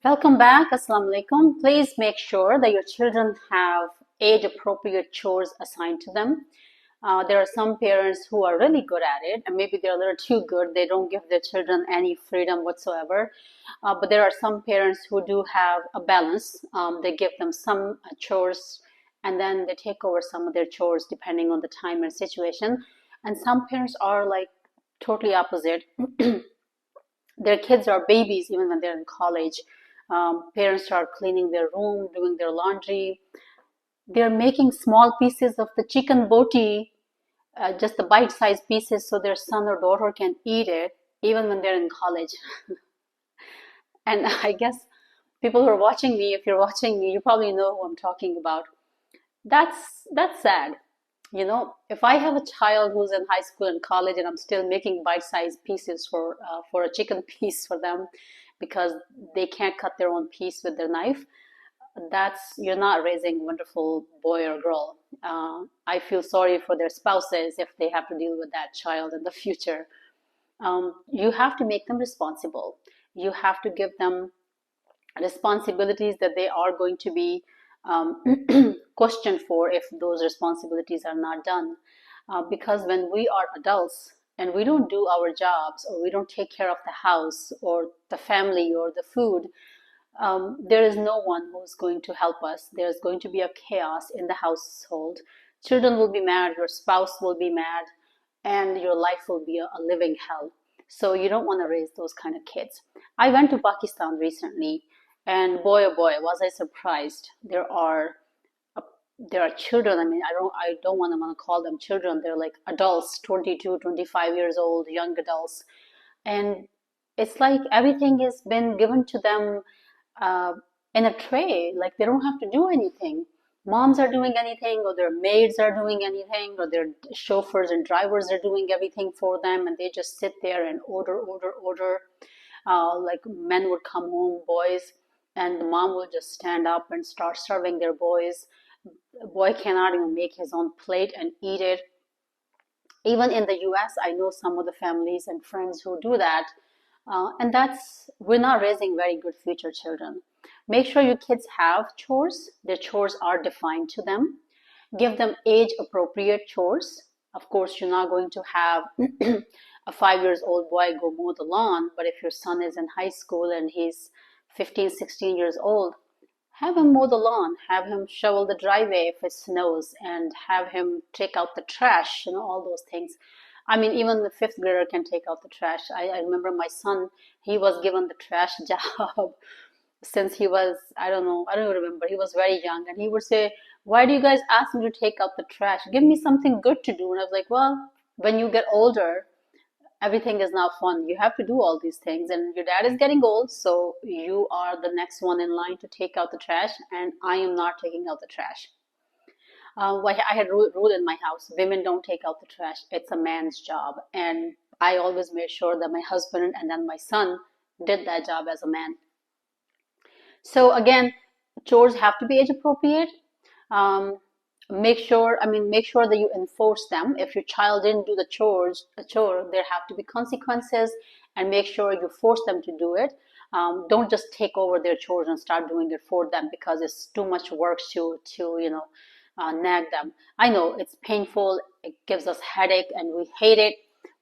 Welcome back. Assalamu alaikum. Please make sure that your children have age appropriate chores assigned to them. There are some parents who are really good at it, and maybe they're a little too good. They don't give their children any freedom whatsoever. But there are some parents who do have a balance. They give them some chores, and then they take over some of their chores depending on the time and situation. And some parents are like totally opposite. Their kids are babies even when they're in college. Parents start cleaning their room, doing their laundry. They're making small pieces of the chicken boti, just the bite-sized pieces, so their son or daughter can eat it, even when they're in college. And I guess people who are watching me, if you're watching me, you probably know who I'm talking about. That's sad. If I have a child who's in high school and college and I'm still making bite-sized pieces for a chicken piece for them because they can't cut their own piece with their knife, that's you're not raising a wonderful boy or girl. I feel sorry for their spouses if they have to deal with that child in the future. You have to make them responsible. You have to give them responsibilities that they are going to be um, questioned for if those responsibilities are not done. Because when we are adults and we don't do our jobs or we don't take care of the house or the family or the food, there is no one who's going to help us. There's going to be a chaos in the household. Children will be mad, your spouse will be mad, and your life will be a living hell. So you don't want to raise those kind of kids. I went to Pakistan recently, and boy oh boy, was I surprised. There are children. I mean, I don't want to call them children. They're like adults, 22, 25 years old, young adults, and it's like everything has been given to them uh, in a tray. Like they don't have to do anything. Moms are doing anything, or their maids are doing anything, or their chauffeurs and drivers are doing everything for them, and they just sit there and order, order, order. Like men would come home, boys, and the mom will just stand up and start serving their boys. The boy cannot even make his own plate and eat it. Even in the US, I know some of the families and friends who do that. And we're not raising very good future children. Make sure your kids have chores. Their chores are defined to them. Give them age appropriate chores. Of course, you're not going to have a 5 years old boy go mow the lawn, but if your son is in high school and he's 15, 16 years old, have him mow the lawn, have him shovel the driveway if it snows, and have him take out the trash, all those things. I mean, even the fifth grader can take out the trash. I remember my son, he was given the trash job since he was, I don't know, I don't even remember, he was very young, and he would say, why do you guys ask me to take out the trash? Give me something good to do. And I was like, well, when you get older, everything is now fun. You have to do all these things, and your dad is getting old, so you are the next one in line to take out the trash, and I am not taking out the trash. Well, I had rule in my house: women don't take out the trash. It's a man's job, and I always made sure that my husband and then my son did that job as a man. So again, chores have to be age appropriate. Um, make sure that you enforce them. If your child didn't do a chore, there have to be consequences, and make sure you force them to do it. Don't just take over their chores and start doing it for them because it's too much work to nag them. I know it's painful, it gives us headache, and we hate it.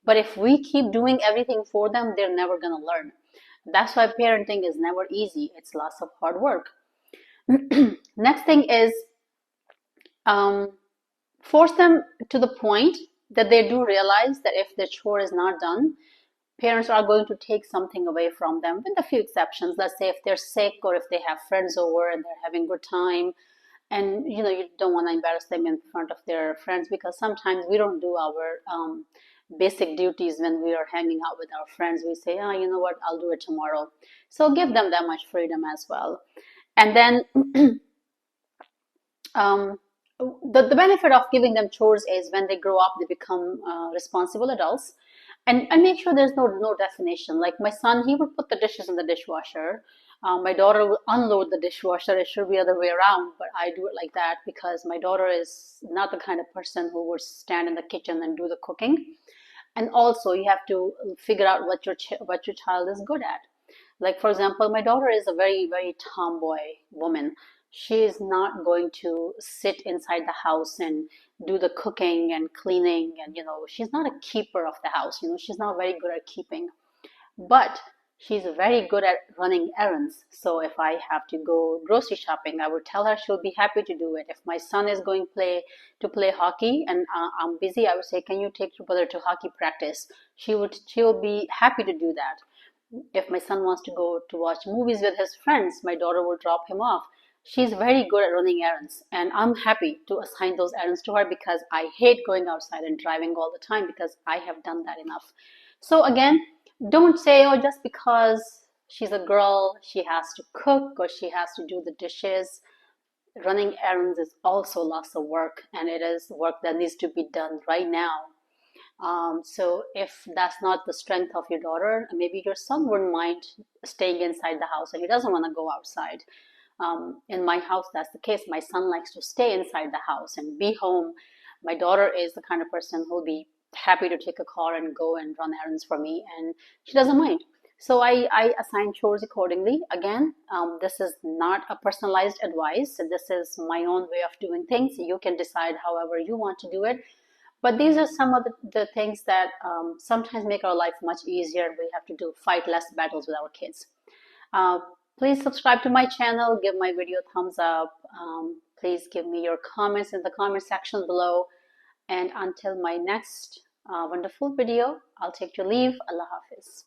But if we keep doing everything for them, they're never gonna learn. That's why parenting is never easy. It's lots of hard work. Next thing is um, force them to the point that they do realize that if the chore is not done, parents are going to take something away from them, with a few exceptions. Let's say if they're sick or if they have friends over and they're having a good time, and you don't want to embarrass them in front of their friends, because sometimes we don't do our basic duties when we are hanging out with our friends. We say, oh, you know what, I'll do it tomorrow. So give them that much freedom as well. And then um, the benefit of giving them chores is when they grow up, they become responsible adults. And make sure there's no definition. Like my son, he would put the dishes in the dishwasher. My daughter will unload the dishwasher. It should be the other way around, but I do it like that because my daughter is not the kind of person who would stand in the kitchen and do the cooking. And also, you have to figure out what your child is good at. Like, for example, my daughter is a very, very tomboy woman. She is not going to sit inside the house and do the cooking and cleaning. And, she's not a keeper of the house. She's not very good at keeping. But she's very good at running errands. So if I have to go grocery shopping, I would tell her, she'll be happy to do it. If my son is going to play hockey and I'm busy, I would say, "Can you take your brother to hockey practice?" She'll be happy to do that. If my son wants to go to watch movies with his friends, my daughter will drop him off. She's very good at running errands, and I'm happy to assign those errands to her because I hate going outside and driving all the time because I have done that enough. So again, don't say, "Oh, just because she's a girl, she has to cook or she has to do the dishes." Running errands is also lots of work, and it is work that needs to be done right now. So if that's not the strength of your daughter, maybe your son wouldn't mind staying inside the house and he doesn't want to go outside. In my house, that's the case. My son likes to stay inside the house and be home. My daughter is the kind of person who'll be happy to take a car and go and run errands for me, and she doesn't mind. So I assign chores accordingly. Again, this is not a personalized advice. This is my own way of doing things. You can decide however you want to do it. But these are some of the things that sometimes make our life much easier. We have to fight less battles with our kids. Uh, Please subscribe to my channel, give my video a thumbs up. Please give me your comments in the comment section below. And until my next wonderful video, I'll take your leave. Allah Hafiz.